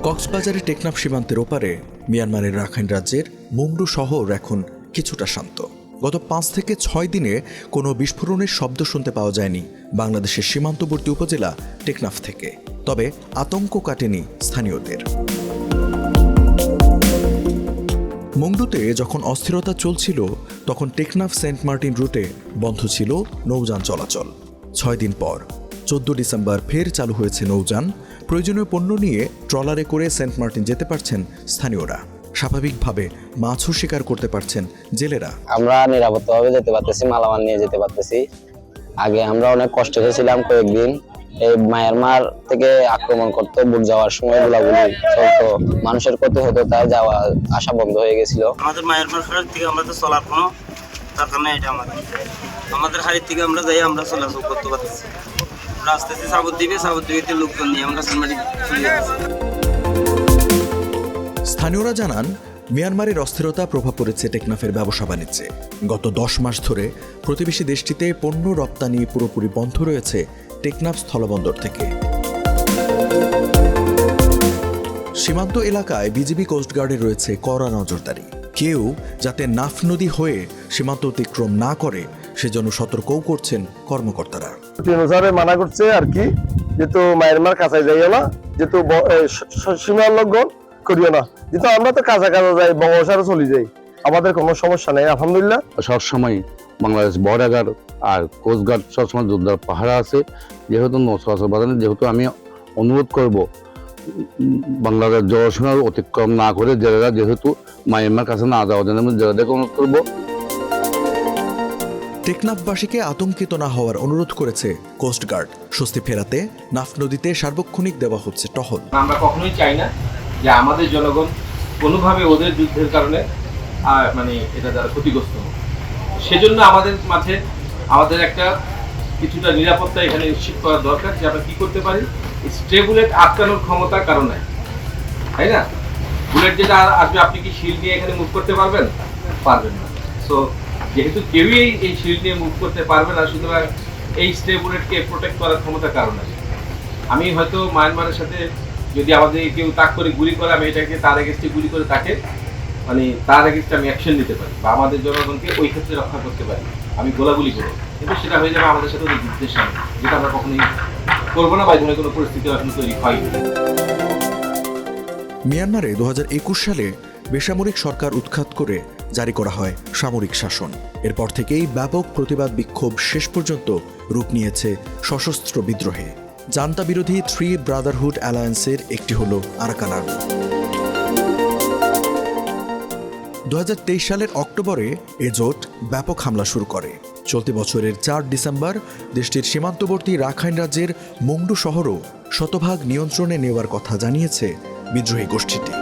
কক্সবাজারের টেকনাফ সীমান্তের ওপারে মিয়ানমারের রাখাইন রাজ্যের মুংডু শহর এখন কিছুটা শান্ত। গত 5 থেকে 6 দিনে কোনো বিস্ফোরণের শব্দ শুনতে পাওয়া যায়নি বাংলাদেশের সীমান্তবর্তী উপজেলা টেকনাফ থেকে। তবে আতঙ্ক কাটেনি স্থানীয়দের। মুংডুতে যখন অস্থিরতা চলছিল তখন টেকনাফ সেন্ট মার্টিন রুটে বন্ধ ছিল নৌযান চলাচল। 6 দিন পর 14 ডিসেম্বর ফের চালু হয়েছে নৌযান। প্রয়োজনীয় পণ্য নিয়ে ট্রলারে করে সেন্ট মার্টিন যেতে পারছেন স্থানীয়রা। স্বাভাবিকভাবে মাছও শিকার করতে পারছেন জেলেরা। আমরা নিরাপদভাবে যেতে পারতেছি, মালামাল নিয়ে যেতে পারতেছি। আগে আমরা অনেক কষ্ট হয়েছিলাম কয়েকদিন। এই মায়ানমার থেকে আক্রমণ করতো, বুক যাওয়ার সময় গোলাগুলি চলতো, মানুষের ক্ষতি হতো, তাই যাওয়া আসা বন্ধ হয়ে গেছিল। আমাদের মায়ানমার থেকে আমরা তো চলার কোনো দরকার নেই। এটা আমাদের হাড়ির থেকে আমরা যাই, আমরা চলাচল করতে পারতেছি। রাস্তাতে সাবুদ্বীপে লোকজন নিয়ে আমরা চলে যাচ্ছি। স্থানীয়রা জানান, মিয়ানমারের অস্থিরতা প্রভাব পড়েছে টেকনাফের ব্যবসা বাণিজ্যে। গত 10 মাস ধরে প্রতিবেশী দেশটিতে পণ্য রপ্তানি পুরোপুরি বন্ধ রয়েছে টেকনাফ স্থলবন্দর থেকে। সীমান্ত এলাকায় বিজিবি কোস্টগার্ডের রয়েছে কড়া নজরদারি। কেউ যাতে নাফ নদী হয়ে সীমান্ত অতিক্রম না করে সেজন্য সতর্কও করছেন কর্মকর্তারা। মানা করছে আর কি, যেহেতু মায়ানমার কাছে যাইও না, যেহেতু সীমা লঙ্ঘন করিও না, যেহেতু আমরা তো কাছে যাই, বঙ্গোপসাগরে চলে যাই, আমাদের কোনো সমস্যা নেই আলহামদুলিল্লাহ। সবসময় বাংলাদেশ বর্ডার আর কোস্টগার্ড সবসময় জোরদার পাহারা আছে। যেহেতু নৌচলাচল বাধা নেই, যেহেতু আমি অনুরোধ করব বাংলাদেশ জলসীমা অতিক্রম না করে জেলেরা যেহেতু মায়ানমার কাছে না যাওয়ার জন্য আমি জেলেদেরকে অনুরোধ করব। টেকনাফবাসীকে আতঙ্কিত না হওয়ার অনুরোধ করেছে কোস্টগার্ড। স্বস্তি ফেরাতে নাফ নদীতে সার্বক্ষণিক দেওয়া হচ্ছে টহল। আমরা কখনোই চাই না যে আমাদের জনগণ কোনোভাবে ওদের যুদ্ধের কারণে এটা যারা ক্ষতিগ্রস্ত হোক। সেজন্য আমাদের মাঝে আমাদের একটা কিছুটা নিরাপত্তা এখানে নিশ্চিত করা দরকার, যে আমরা কি করতে পারি। স্ট্রে বুলেট আটকানোর ক্ষমতা কারণ নাই, তাই না? বুলেট যেটা আসবে, আপনি কি শিল্ড নিয়ে এখানে মুভ করতে পারবেন? পারবেন না। সো যেহেতু কেউই এই শিল্ড নিয়ে মুভ করতে পারবে না, সুতরাং এই স্ট্রে বুলেটকে প্রোটেক্ট করার ক্ষমতা কারণ আছে। আমি হয়তো মায়ানমারের সাথে যদি আমাদের কেউ তাক করে গুলি করে, আমি এটাকে তার এগেন্স্টে গুলি করে তাকে তার এগেন্স্টে আমি অ্যাকশন নিতে পারি, বা আমাদের জনগণকে ওই ক্ষেত্রে রক্ষা করতে পারি, আমি গোলাগুলি করবো। কিন্তু সেটা হয়ে যাবে আমাদের সাথে ওদের যুদ্ধের সামনে, যেটা আমরা কখনোই করবো না, বা এই ধরনের কোনো পরিস্থিতি এখন তৈরি হয়নি। মিয়ানমারে 2021 সালে বেসামরিক সরকার উৎখাত করে জারি করা হয় সামরিক শাসন। এরপর থেকেই ব্যাপক প্রতিবাদ বিক্ষোভ শেষ পর্যন্ত রূপ নিয়েছে সশস্ত্র বিদ্রোহে। জান্তা বিরোধী 3 ব্রাদারহুড অ্যালায়েন্সের একটি হল আরাকান আর্মি। 2023 সালের অক্টোবরে এ জোট ব্যাপক হামলা শুরু করে। চলতি বছরের 4 ডিসেম্বর দেশটির সীমান্তবর্তী রাখাইন রাজ্যের মুংডু শহরও শতভাগ নিয়ন্ত্রণে নেওয়ার কথা জানিয়েছে বিদ্রোহী গোষ্ঠীটি।